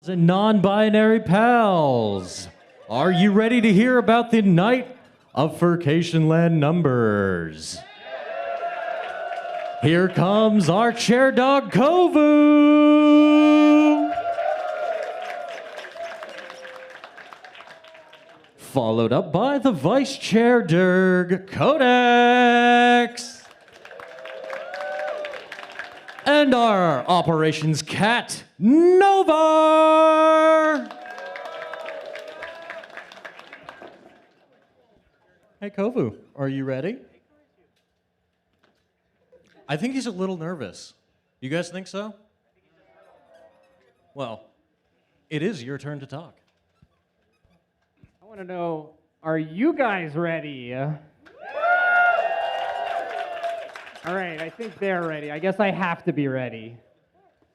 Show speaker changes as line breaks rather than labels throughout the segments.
and non-binary pals. Are you ready to hear about the night of Furcationland numbers? Here comes our chair dog, Kovu. Followed up by the vice chair, Derg, Codex. And our operations cat, Nova. Hey, Kovu, are you ready? I think he's a little nervous. You guys think so? Well, it is your turn to talk.
I want to know, are you guys ready? All right, I think they're ready. I guess I have to be ready.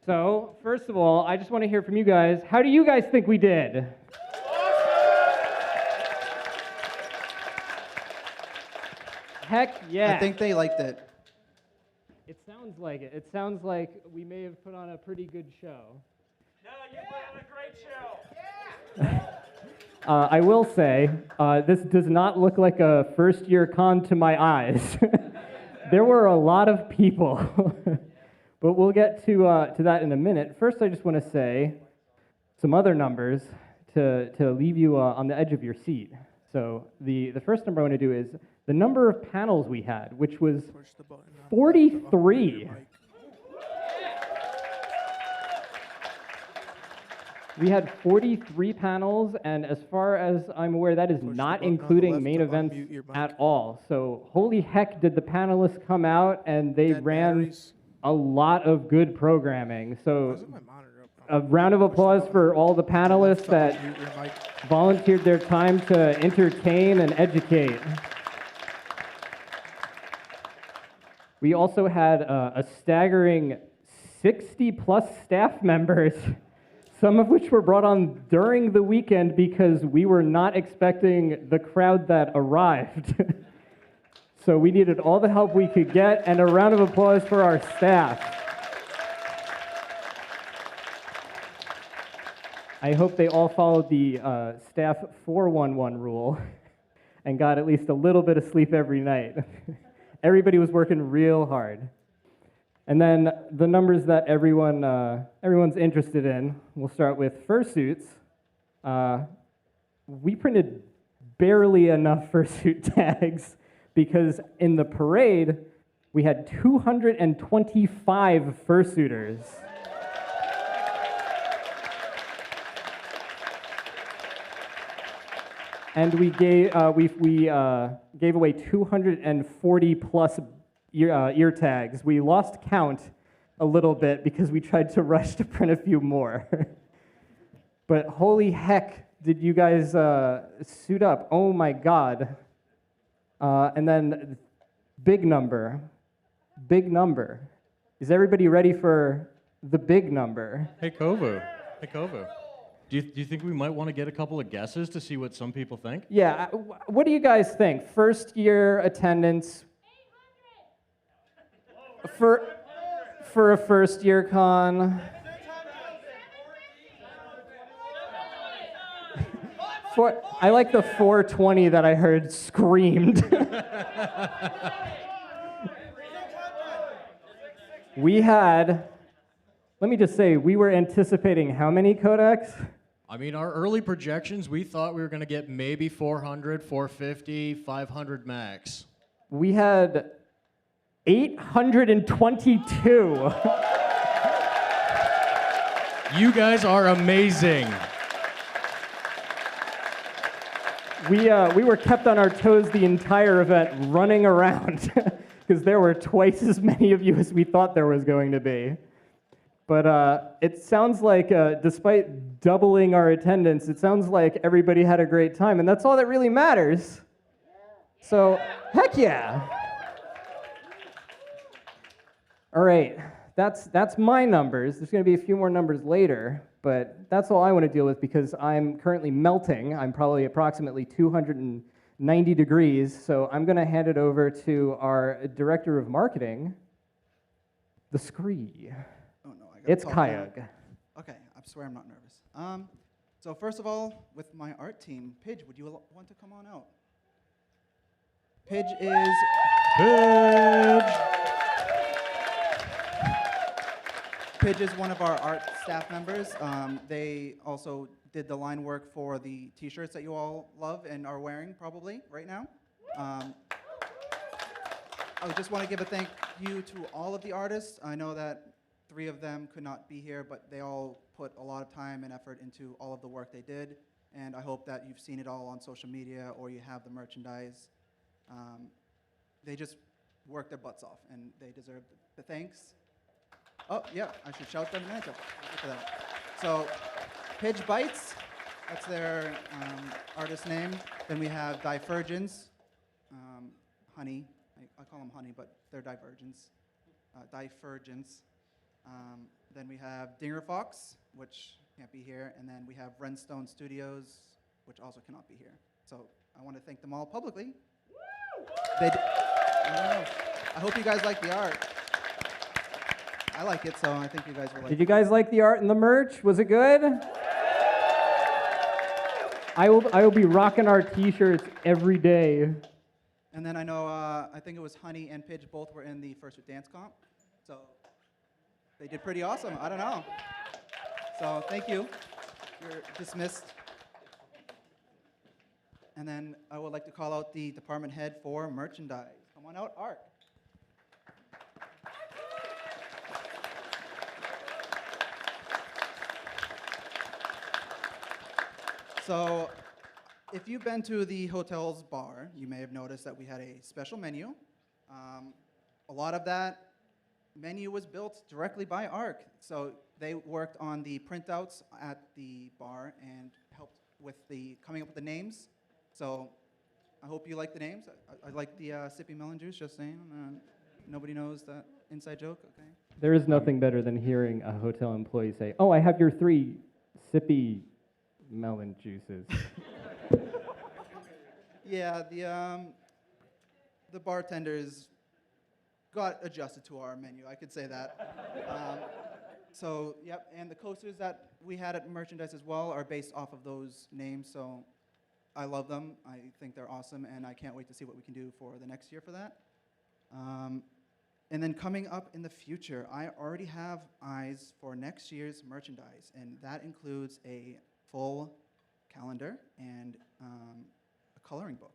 So, first of all, I just want to hear from you guys. How do you guys think we did? Heck yeah.
I think they liked it.
It sounds like it. It sounds like we may have put on a pretty good show.
No, you put on a great show.
I will say, this does not look like a first-year con to my eyes. There were a lot of people, but we'll get to that in a minute. First, I just want to say some other numbers to leave you on the edge of your seat. So the first number I want to do is the number of panels we had, which was 43. We had 43 panels, and as far as I'm aware, that is not including main events at all. So holy heck, did the panelists come out, and they ran a lot of good programming. So a round of applause for all the panelists that volunteered their time to entertain and educate. We also had a staggering 60-plus staff members, some of which were brought on during the weekend because we were not expecting the crowd that arrived. So we needed all the help we could get, and a round of applause for our staff. I hope they all followed the staff 411 rule and got at least a little bit of sleep every night. Everybody was working real hard. And then the numbers that everyone's interested in, we'll start with fursuits. We printed barely enough fursuit tags because in the parade, we had 225 fursuiters. And we gave away 240 plus ear tags. We lost count a little bit because we tried to rush to print a few more. But holy heck, did you guys suit up? Oh my God. And then big number. Big number. Is everybody ready for the big number?
Hey, Kovu. Hey, Kovu. Do you think we might want to get a couple of guesses to see what some people think?
Yeah, what do you guys think? First year attendance for a first year con? I like the 420 that I heard screamed. We had, let me just say, we were anticipating how many codecs?
I mean, our early projections, we thought we were going to get maybe 400, 450, 500 max.
We had 822.
You guys are amazing.
We were kept on our toes the entire event, running around, because there were twice as many of you as we thought there was going to be. But it sounds like, despite doubling our attendance, it sounds like everybody had a great time, and that's all that really matters. So, heck yeah. All right, that's my numbers. There's going to be a few more numbers later, but that's all I want to deal with because I'm currently melting. I'm probably approximately 290 degrees, so I'm going to hand it over to our Director of Marketing, the Scree.
Oh no, I got
It's Kayug.
Okay, swear I'm not nervous. So first of all, with my art team, Pidge, would you want to come on out? Pidge is
Pidge!
Pidge is one of our art staff members. They also did the line work for the T-shirts that you all love and are wearing probably right now. I just want to give a thank you to all of the artists. I know that 3 of them could not be here, but they all put a lot of time and effort into all of the work they did. And I hope that you've seen it all on social media or you have the merchandise. They just worked their butts off, and they deserve the thanks. Oh, yeah, I should shout them names. For that. So, Pidge Bites, that's their artist name. Then we have Divergence, Honey. I call them Honey, but they're Divergence. Divergence. Then we have Dinger Fox, which can't be here. And then we have Renstone Studios, which also cannot be here. So I want to thank them all publicly. I hope you guys like the art. I like it, so I think you guys will like it.
Did you guys like the art and the merch? Was it good? I will be rocking our T-shirts every day.
And then I know, I think it was Honey and Pidge both were in the First With Dance comp. So they did pretty awesome. I don't know. So thank you. You're dismissed. And then I would like to call out the department head for merchandise. Come on out, Art. So if you've been to the hotel's bar, you may have noticed that we had a special menu. A lot of that menu was built directly by ARC. So they worked on the printouts at the bar and helped with the coming up with the names. So I hope you like the names. I like the sippy melon juice, just saying. Nobody knows that inside joke, okay?
There is nothing better than hearing a hotel employee say, "Oh, I have your 3 sippy melon juices."
Yeah, the bartenders got adjusted to our menu, I could say that. So, yep, and the coasters that we had at merchandise as well are based off of those names, so I love them. I think they're awesome, and I can't wait to see what we can do for the next year for that. And then coming up in the future, I already have eyes for next year's merchandise, and that includes a full calendar and a coloring book.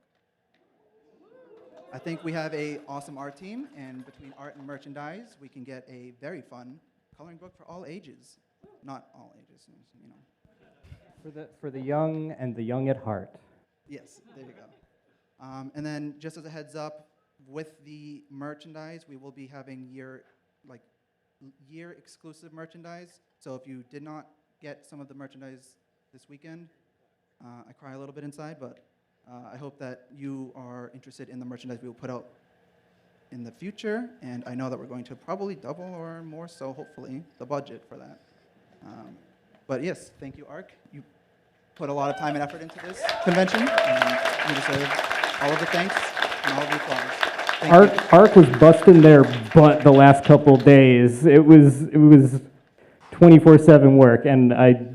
I think we have an awesome art team, and between art and merchandise, we can get a very fun coloring book for all ages. Not all ages, you know.
For the young and the young at heart.
Yes, there you go. And then just as a heads up, with the merchandise, we will be having year exclusive merchandise. So if you did not get some of the merchandise this weekend, I cry a little bit inside, but I hope that you are interested in the merchandise we will put out in the future. And I know that we're going to probably double or more so, hopefully, the budget for that. But yes, thank you, ARC. You put a lot of time and effort into this convention, and you deserve all of the thanks and all of the applause. Thank you.
ARC was busting their butt the last couple days. It was 24/7 work, and I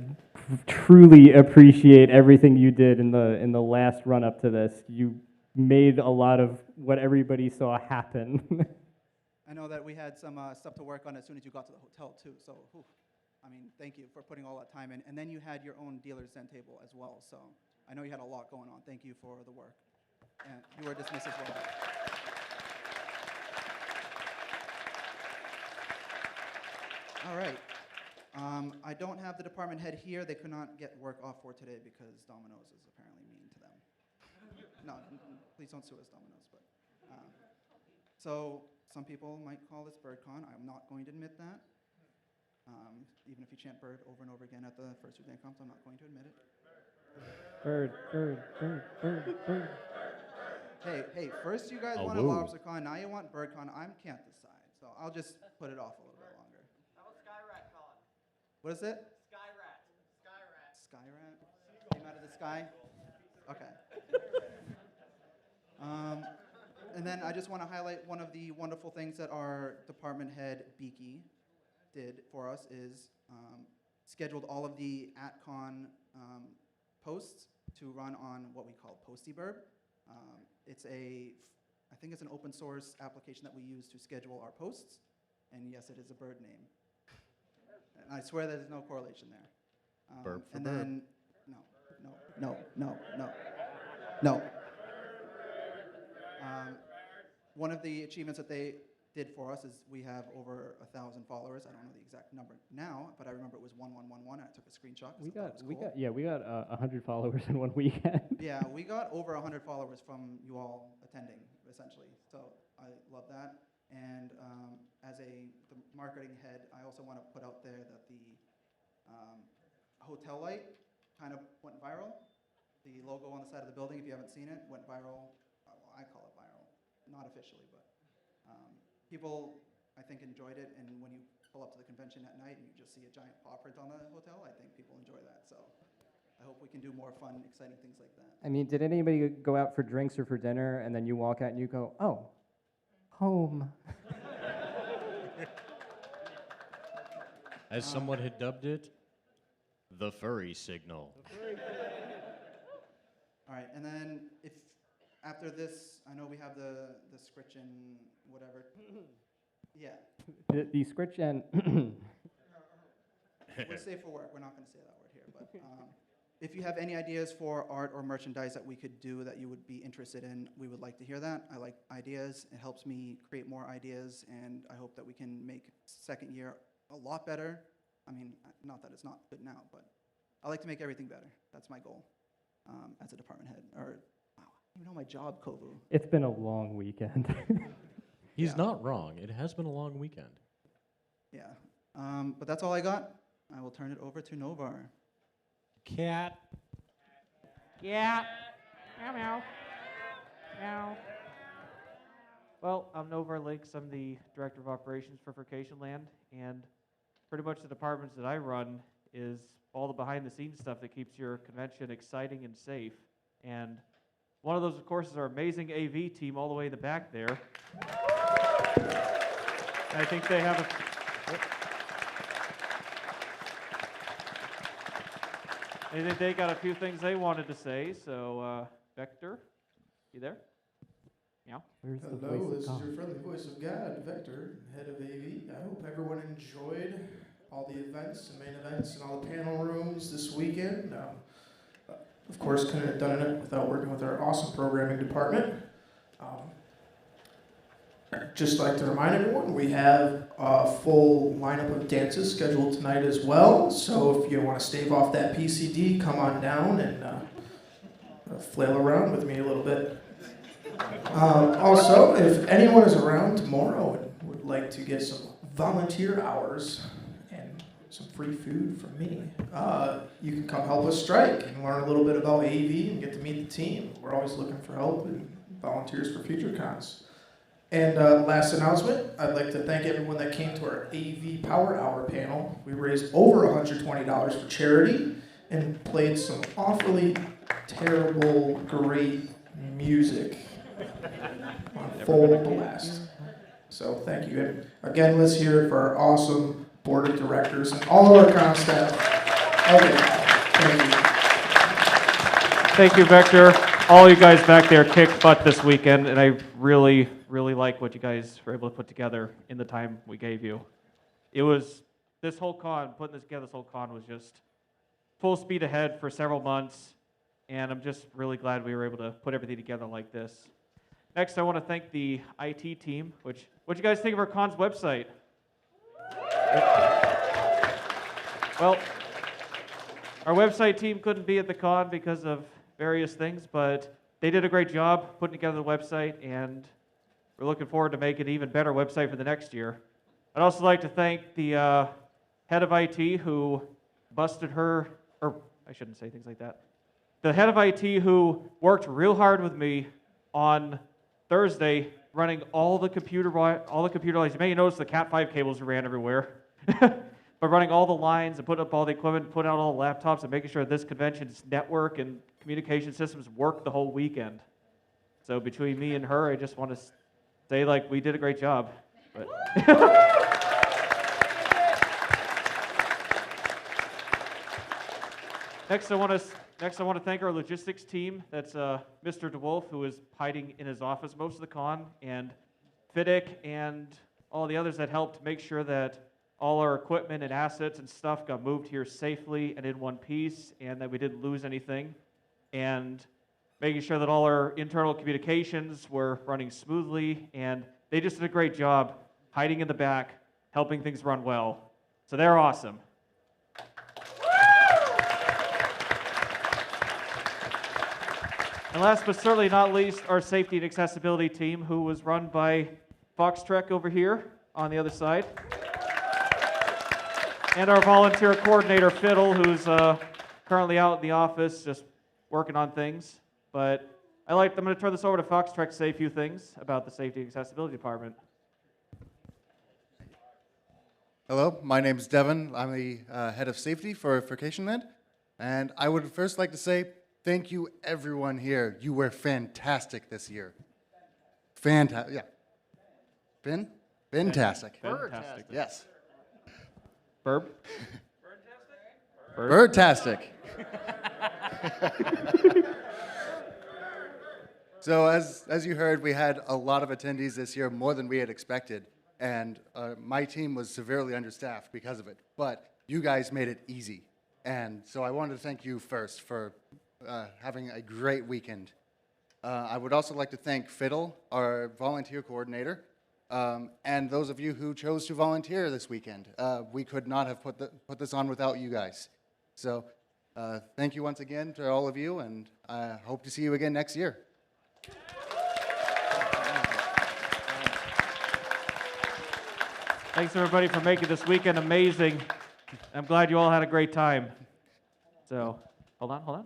truly appreciate everything you did in the last run up to this. You made a lot of what everybody saw happen.
I know that we had some stuff to work on as soon as you got to the hotel too. So, I mean, thank you for putting all that time in. And then you had your own dealer's den table as well. So I know you had a lot going on. Thank you for the work. And you were dismissed as well. All right. I don't have the department head here. They could not get work off for today because Domino's is apparently mean to them. No, please don't sue us, Domino's. But so some people might call this BirdCon. I'm not going to admit that. Even if you chant bird over and over again at the first weekend comps, I'm not going to admit it.
Bird, bird, bird, bird, bird.
Hey, first you guys
Oh,
wanted
woo.
LobsterCon, now you want BirdCon. I can't decide, so I'll just put it off a little bit longer.
How about SkyRat-Con?
What is it?
SkyRat.
Skyrat? Came out of the sky? Okay. And then I just want to highlight one of the wonderful things that our department head, Beaky, did for us is scheduled all of the AtCon posts to run on what we call PostyBurb. I think it's an open source application that we use to schedule our posts. And yes, it is a bird name. And I swear there's no correlation there.
Burp for
and
burp.
then, no. One of the achievements that they did for us is we have over 1,000 followers. I don't know the exact number now, but I remember it was 1111. And I took a screenshot.
We
I thought it was cool.
we got 100 followers in one weekend.
Yeah, we got over 100 followers from you all attending, essentially. So I love that. And as the marketing head, I also want to put out there that the hotel light kind of went viral. The logo on the side of the building, if you haven't seen it, went viral. Well, I call it viral, not officially, but people, I think, enjoyed it. And when you pull up to the convention at night and you just see a giant paw print on the hotel, I think people enjoy that. So I hope we can do more fun, exciting things like that.
I mean, did anybody go out for drinks or for dinner and then you walk out and you go, oh, home?
As someone had dubbed it, the furry signal.
All right, and then if after this, I know we have the Scritchen whatever. Yeah,
The Scritch and
we're safe for work. We're not going to say that word here. But if you have any ideas for art or merchandise that we could do that you would be interested in, we would like to hear that. I like ideas. It helps me create more ideas, and I hope that we can make second year a lot better. I mean, not that it's not good now, but I like to make everything better. That's my goal as a department head. Or, wow, you know my job, Kovu.
it's been a long weekend.
He's
Yeah.
not wrong. It has been a long weekend.
Yeah, but that's all I got. I will turn it over to Novar.
Cat.
Yeah. Meow meow. Meow. Well, I'm Novar Links. I'm the Director of Operations for Furcationland, and pretty much the departments that I run is all the behind-the-scenes stuff that keeps your convention exciting and safe. And one of those, of course, is our amazing AV team all the way in the back there. I think they have I think they got a few things they wanted to say. So, Vector, you there? Yeah.
Where's the
Hello,
voice
this
of
is
God?
your friendly voice of God, Vector, head of AV. I hope everyone enjoyed all the events and main events and all the panel rooms this weekend. Of course, couldn't have done it without working with our awesome programming department. I'd just like to remind everyone, we have a full lineup of dances scheduled tonight as well. So if you want to stave off that PCD, come on down and flail around with me a little bit. Also, if anyone is around tomorrow and would like to get some volunteer hours and some free food from me, you can come help us strike and learn a little bit about AV and get to meet the team. We're always looking for help and volunteers for future cons. And last announcement, I'd like to thank everyone that came to our AV Power Hour panel. We raised over $120 for charity and played some awfully terrible, great music on full blast. So thank you. And again, let's hear it for our awesome board of directors and all of our con staff. Okay, thank you.
Thank you, Vector. All you guys back there kicked butt this weekend, and I really, really like what you guys were able to put together in the time we gave you. It was, this whole con, putting this together, this whole con was just full speed ahead for several months, and I'm just really glad we were able to put everything together like this. Next, I want to thank the IT team, what'd you guys think of our con's website? Well, our website team couldn't be at the con because of various things, but they did a great job putting together the website, and we're looking forward to making an even better website for the next year. I'd also like to thank the head of IT who busted her, or I shouldn't say things like that. The head of IT who worked real hard with me on Thursday running all the computer lines. You may notice the Cat 5 cables ran everywhere. But running all the lines and putting up all the equipment, putting out all the laptops, and making sure this convention's network and communication systems worked the whole weekend. So between me and her, I just want to say, like, we did a great job. But Next, I want to thank our logistics team. That's Mr. DeWolf, who is hiding in his office most of the con, and Fiddick and all the others that helped make sure that all our equipment and assets and stuff got moved here safely and in one piece, and that we didn't lose anything. And making sure that all our internal communications were running smoothly, and they just did a great job hiding in the back, helping things run well. So they're awesome. And last but certainly not least, our safety and accessibility team, who was run by Fox Trek over here on the other side. And our volunteer coordinator, Fiddle, who's currently out in the office just working on things. But I'm going to turn this over to Fox Trek to say a few things about the Safety and Accessibility Department.
Hello, my name is Devin. I'm the head of safety for Furcationland. And I would first like to say thank you, everyone here. You were fantastic this year. Fantastic, yeah. Fantastic.
Fantastic.
Yes.
Burb?
Birdtastic. So as you heard, we had a lot of attendees this year, more than we had expected. And my team was severely understaffed because of it. But you guys made it easy. And so I wanted to thank you first for having a great weekend. I would also like to thank Fiddle, our volunteer coordinator, and those of you who chose to volunteer this weekend. We could not have put this on without you guys. So thank you once again to all of you, and I hope to see you again next year.
Thanks, everybody, for making this weekend amazing. I'm glad you all had a great time. So, hold on.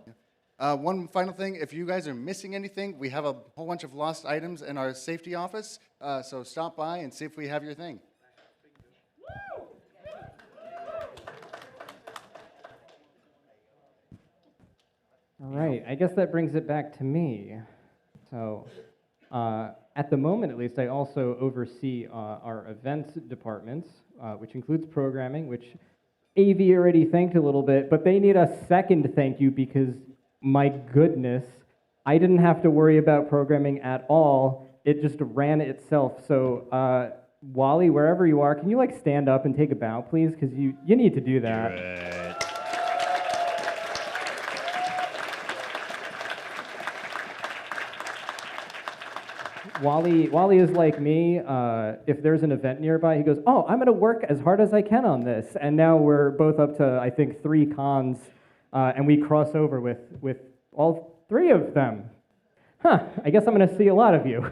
One final thing, if you guys are missing anything, we have a whole bunch of lost items in our safety office, so stop by and see if we have your thing.
All right, I guess that brings it back to me. So, at the moment at least, I also oversee our events departments, which includes programming, which AV already thanked a little bit, but they need a second thank you because, my goodness, I didn't have to worry about programming at all. It just ran itself. So, Wally, wherever you are, can you like stand up and take a bow, please? Because you need to do that.
Good.
Wally is like me. If there's an event nearby, he goes, "Oh, I'm going to work as hard as I can on this." And now we're both up to, I think, 3 cons, and we cross over with all 3 of them. Huh, I guess I'm going to see a lot of you.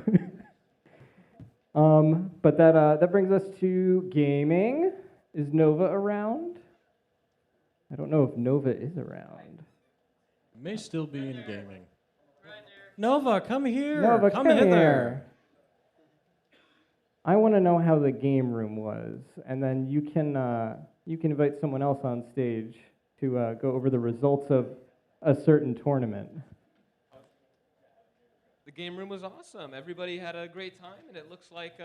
But that brings us to gaming. Is Nova around? I don't know if Nova is around.
May still be in gaming. Nova, come here.
Nova,
come
come
hither.
here. I want to know how the game room was, and then you can invite someone else on stage to go over the results of a certain tournament.
The game room was awesome. Everybody had a great time, and it looks like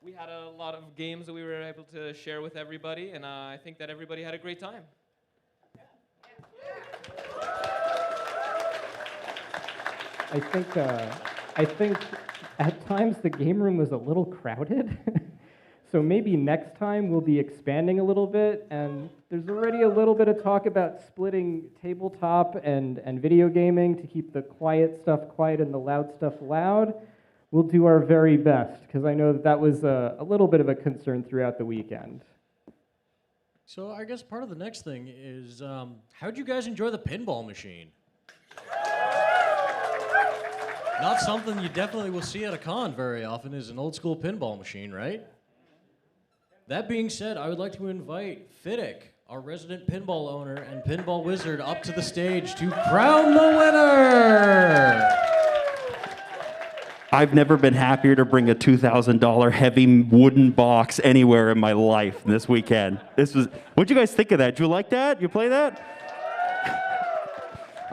we had a lot of games that we were able to share with everybody, and I think that everybody had a great time.
I think at times the game room was a little crowded. So maybe next time we'll be expanding a little bit, and there's already a little bit of talk about splitting tabletop and video gaming to keep the quiet stuff quiet and the loud stuff loud. We'll do our very best, because I know that was a little bit of a concern throughout the weekend.
So I guess part of the next thing is, how'd you guys enjoy the pinball machine? Not something you definitely will see at a con very often is an old school pinball machine, right? That being said, I would like to invite Fiddick, our resident pinball owner and pinball wizard, up to the stage to crown the winner!
I've never been happier to bring a $2,000 heavy wooden box anywhere in my life this weekend. What'd you guys think of that? Did you like that? You play that?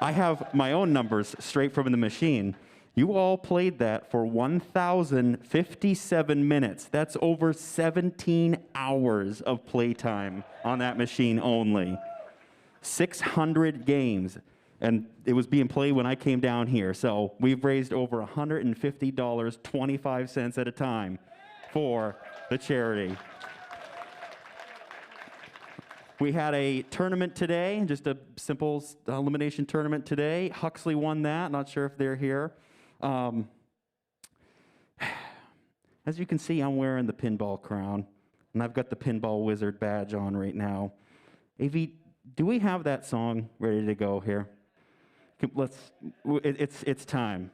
I have my own numbers straight from the machine. You all played that for 1,057 minutes. That's over 17 hours of playtime on that machine only. 600 games. And it was being played when I came down here. So we've raised over $150, 25 cents at a time for the charity. We had a tournament today, just a simple elimination tournament today. Huxley won that. Not sure if they're here. As you can see, I'm wearing the pinball crown, and I've got the pinball wizard badge on right now. AV, do we have that song ready to go here? It's time.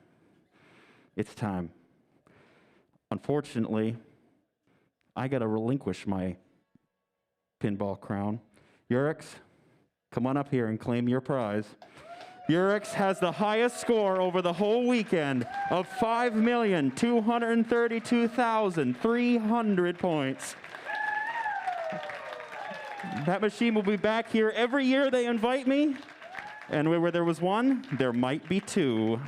It's time. Unfortunately, I got to relinquish my pinball crown. Urix, come on up here and claim your prize. Urix has the highest score over the whole weekend of 5,232,300 points. That machine will be back here every year they invite me. And where there was one, there might be two.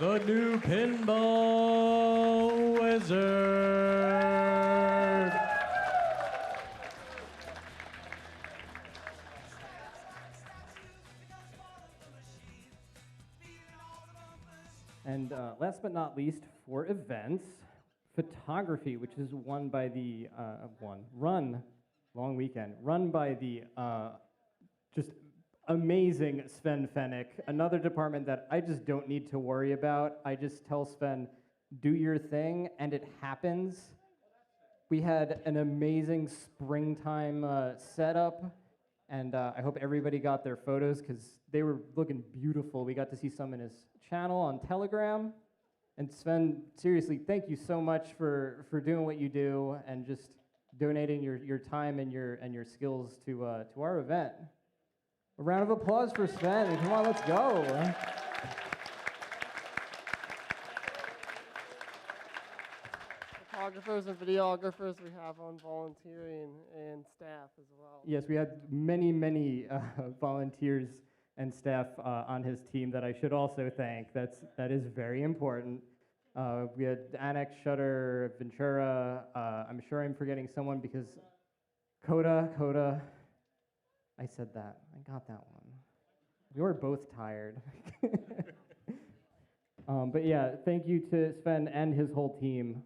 The new pinball wizard.
And last but not least, for events, photography, which is run by the run by the just amazing Sven Fennick, another department that I just don't need to worry about. I just tell Sven, do your thing, and it happens. We had an amazing springtime setup, and I hope everybody got their photos because they were looking beautiful. We got to see some in his channel on Telegram. And Sven, seriously, thank you so much for doing what you do and just donating your time and your skills to our event. A round of applause for Sven. Come on, let's go.
Photographers and videographers we have on volunteering and staff as well.
Yes, we had many volunteers and staff on his team that I should also thank. That is very important. We had Annex, Shutter, Ventura. I'm sure I'm forgetting someone because Coda. I said that. I got that one. We were both tired. But yeah, thank you to Sven and his whole team.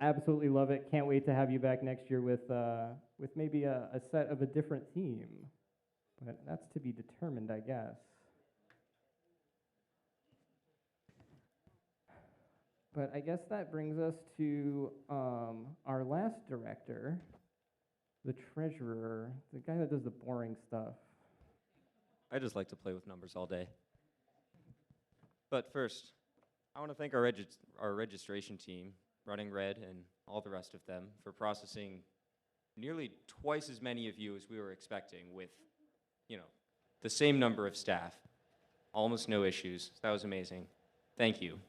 Absolutely love it. Can't wait to have you back next year with maybe a set of a different theme. But that's to be determined, I guess. But I guess that brings us to our last director, the treasurer, the guy that does the boring stuff.
I just like to play with numbers all day. But first, I want to thank our registration team, Running Red and all the rest of them, for processing nearly twice as many of you as we were expecting with, the same number of staff. Almost no issues. That was amazing. Thank you.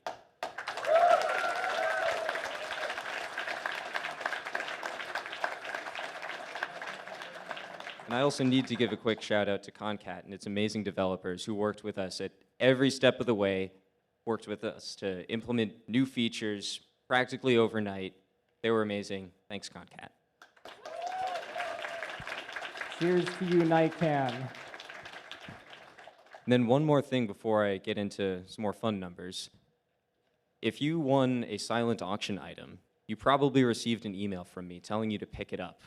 And I also need to give a quick shout out to Concat and its amazing developers who worked with us at every step of the way, worked with us to implement new features practically overnight. They were amazing. Thanks, Concat.
Cheers to you, NICAN.
And then one more thing before I get into some more fun numbers. If you won a silent auction item, you probably received an email from me telling you to pick it up.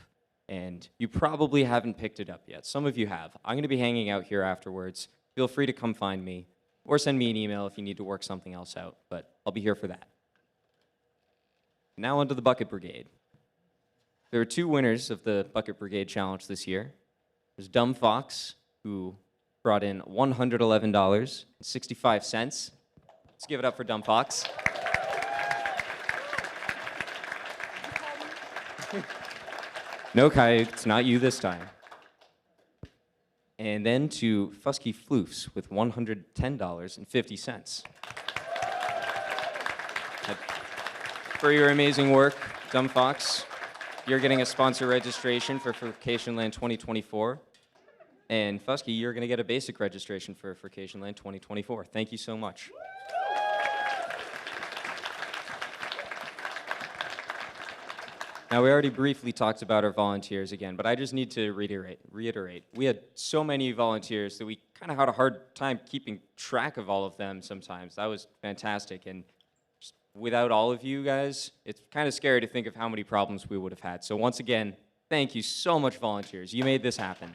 And you probably haven't picked it up yet. Some of you have. I'm going to be hanging out here afterwards. Feel free to come find me or send me an email if you need to work something else out, but I'll be here for that. Now onto the Bucket Brigade. There are two winners of the Bucket Brigade Challenge this year. There's Dumb Fox, who brought in $111.65. Let's give it up for Dumb Fox. No, Kai, it's not you this time. And then to Fusky Floofs with $110.50. For your amazing work, Dumb Fox, you're getting a sponsor registration for Furcationland 2024. And Fusky, you're going to get a basic registration for Furcationland 2024. Thank you so much. Now, we already briefly talked about our volunteers again, but I just need to reiterate. We had so many volunteers that we kind of had a hard time keeping track of all of them sometimes. That was fantastic. And just without all of you guys, it's kind of scary to think of how many problems we would have had. So once again, thank you so much, volunteers. You made this happen.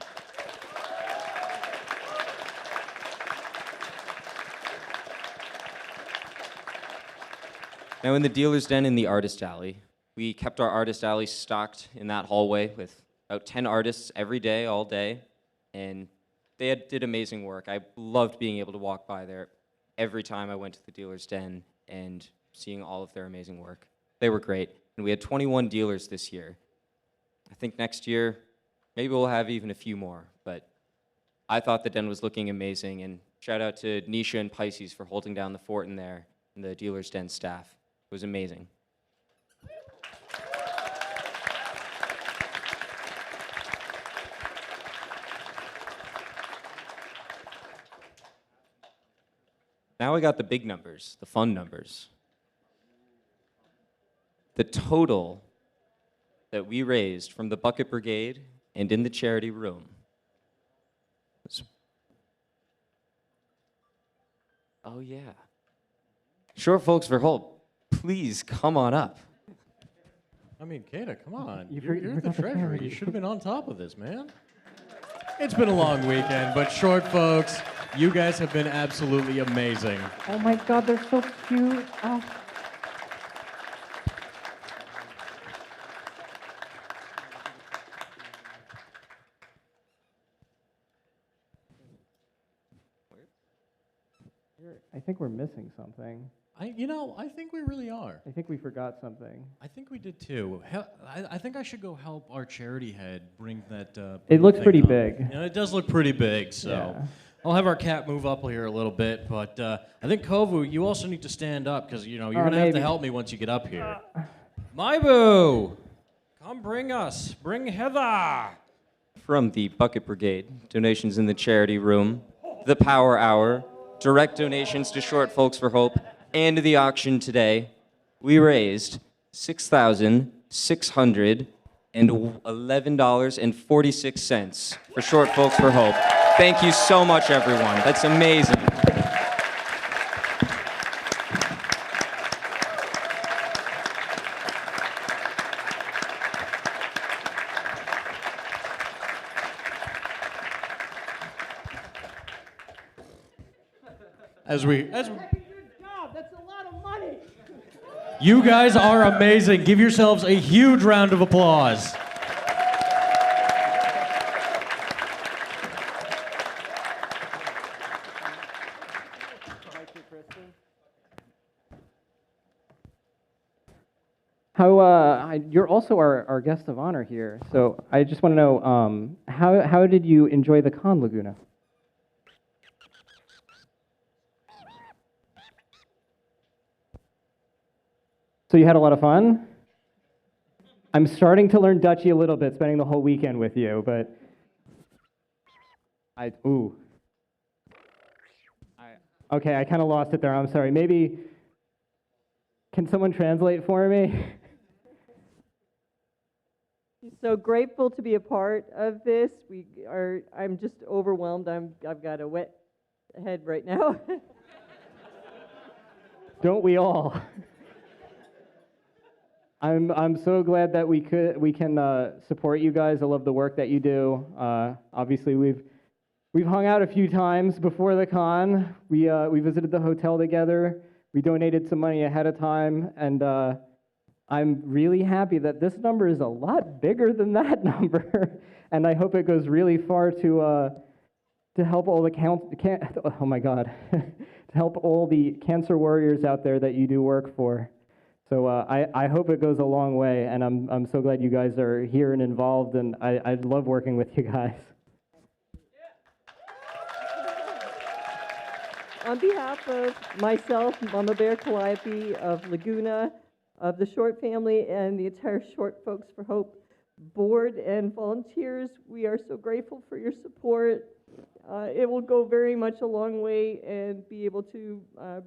Now, in the dealer's den in the artist alley, we kept our artist alley stocked in that hallway with about 10 artists every day, all day, and they did amazing work. I loved being able to walk by there every time I went to the dealer's den and seeing all of their amazing work. They were great, and we had 21 dealers this year. I think next year, maybe we'll have even a few more, but I thought the den was looking amazing, and shout out to Nisha and Pisces for holding down the fort in there, and the dealer's den staff. It was amazing. Now we got the big numbers, the fun numbers. The total that we raised from the Bucket Brigade and in the charity room was... Oh, yeah. Short Folks for Hope, please come on up.
I mean, Kata, come on.
You
You're the
forgot the
treasurer.
charity.
You should have been on top of this, man. It's been a long weekend, but Short Folks, you guys have been absolutely amazing.
Oh my God, they're so cute. Oh. I think we're missing something.
I think we really are.
I think we forgot something.
I think we did too. I think I should go help our charity head bring that.
It looks
thing
pretty
up.
big.
And it does look pretty big, so
Yeah.
I'll have our cat move up here a little bit. But I think Kovu, you also need to stand up because you're gonna have to
maybe.
help me once you get up here. My boo, come bring Heather.
From the Bucket Brigade, donations in the charity room, the Power Hour, direct donations to Short Folks for Hope, and the auction today, we raised $6,611.46 for Short Folks for Hope. Thank you so much, everyone. That's amazing.
As we
Good job. That's a lot of money.
You guys are amazing. Give yourselves a huge round of applause.
You're also our guest of honor here, so I just want to know, how did you enjoy the con, Laguna? So you had a lot of fun? I'm starting to learn Dutchy a little bit, spending the whole weekend with you, but okay, I kind of lost it there. I'm sorry. Maybe, can someone translate for me?
So grateful to be a part of this. I'm just overwhelmed. I've got a wet head right now.
Don't we all? I'm so glad that we can support you guys. I love the work that you do. Obviously, we've hung out a few times before the con. We visited the hotel together. We donated some money ahead of time, and I'm really happy that this number is a lot bigger than that number, and I hope it goes really far to help all the to help all the cancer warriors out there that you do work for. So I hope it goes a long way, and I'm so glad you guys are here and involved, and I love working with you guys.
On behalf of myself, Mama Bear Calliope of Laguna, of the Short family, and the entire Short Folks for Hope board and volunteers, we are so grateful for your support. It will go very much a long way and be able to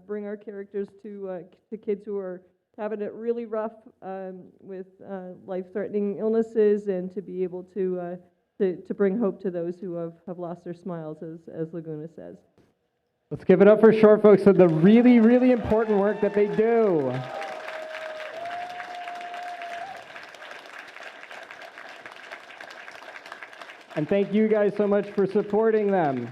bring our characters to kids who are having it really rough with life-threatening illnesses, and to be able to bring hope to those who have lost their smiles, as Laguna says.
Let's give it up for short folks for the really, really important work that they do. And thank you guys so much for supporting them.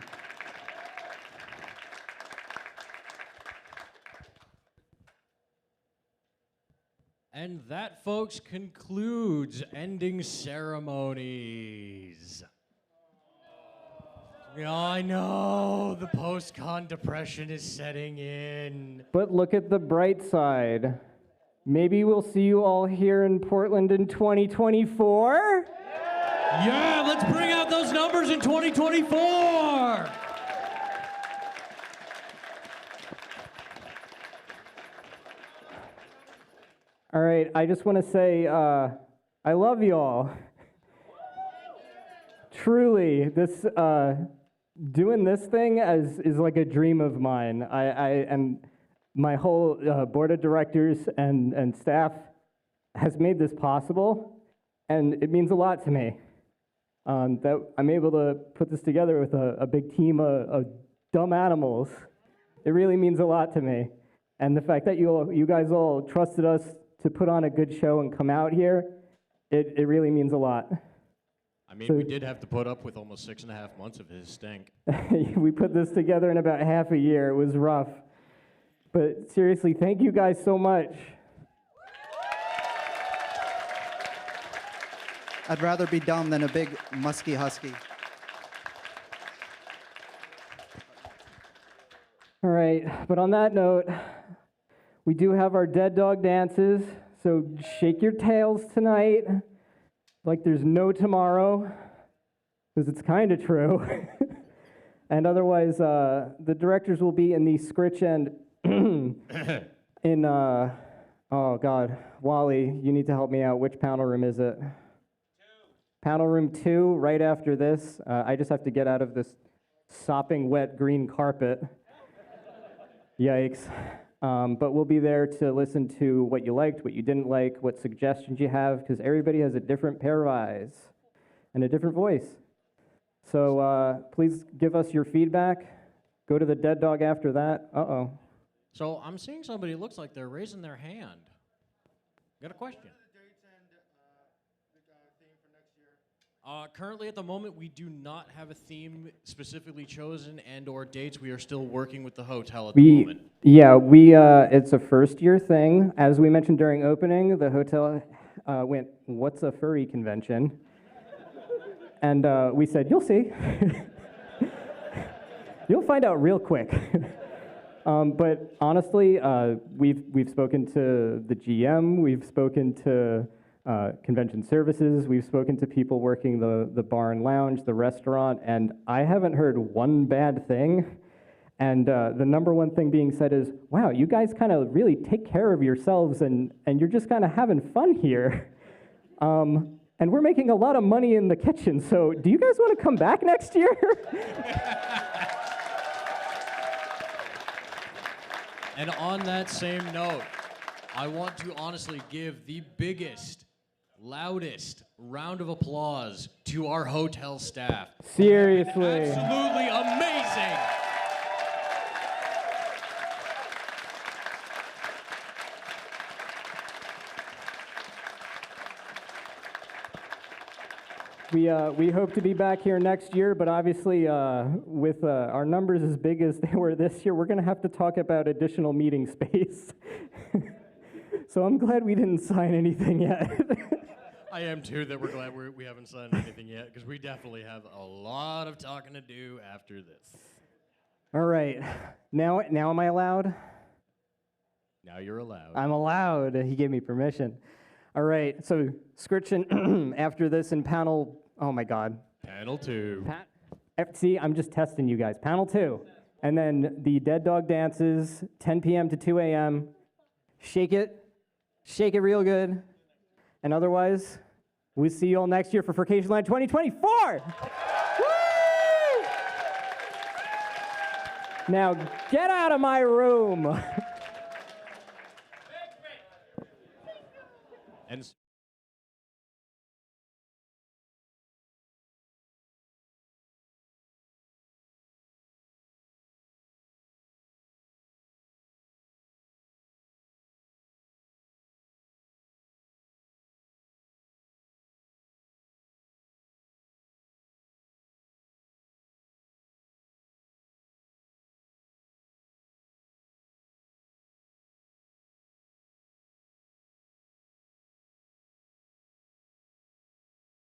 And that, folks, concludes ending ceremonies. Yeah, I know the post-con depression is setting in.
But look at the bright side. Maybe we'll see you all here in Portland in 2024.
Yeah, let's bring out those numbers in 2024.
All right, I just want to say I love y'all. Truly, this doing this thing is like a dream of mine. And my whole board of directors and staff has made this possible, and it means a lot to me that I'm able to put this together with a big team of dumb animals. It really means a lot to me, and the fact that you guys all trusted us to put on a good show and come out here, it really means a lot.
I mean,
So,
we did have to put up with almost 6.5 months of his stink.
we put this together in about half a year. It was rough. But seriously, thank you guys so much.
I'd rather be dumb than a big musky husky.
All right, but on that note, we do have our dead dog dances, so shake your tails tonight like there's no tomorrow, because it's kind of true. And otherwise, the directors will be in the Scritch End in, oh God, Wally, you need to help me out. Which panel room is it? Panel room 2, right after this. I just have to get out of this sopping wet green carpet. Yikes. But we'll be there to listen to what you liked, what you didn't like, what suggestions you have, because everybody has a different pair of eyes and a different voice. So please give us your feedback. Go to the dead dog after that. Uh-oh.
So I'm seeing somebody who looks like they're raising their hand. Got a question? Currently, at the moment, we do not have a theme specifically chosen and/or dates. We are still working with the hotel at the moment.
Yeah, it's a first-year thing. As we mentioned during opening, the hotel went, "What's a furry convention?" And we said, "You'll see. You'll find out real quick." But honestly, we've spoken to the GM, we've spoken to convention services, we've spoken to people working the bar and lounge, the restaurant, and I haven't heard one bad thing. And the number one thing being said is, wow, you guys kind of really take care of yourselves, and you're just kind of having fun here. And we're making a lot of money in the kitchen, so do you guys want to come back next year?
And on that same note, I want to honestly give the biggest, loudest round of applause to our hotel staff.
Seriously.
Absolutely amazing.
We hope to be back here next year, but obviously with our numbers as big as they were this year, we're going to have to talk about additional meeting space. So I'm glad we didn't sign anything yet.
I am too, that we're glad we haven't signed anything yet, because we definitely have a lot of talking to do after this.
All right. Now am I allowed?
Now you're allowed.
I'm allowed. He gave me permission. All right. So Scritchen after this in panel, oh my God.
Panel 2.
See, I'm just testing you guys. Panel 2. And then the dead dog dances, 10 p.m. to 2 a.m. Shake it real good. And otherwise, We'll see you all next year for Furcationland 2024. Woo! Now get out of my room.
And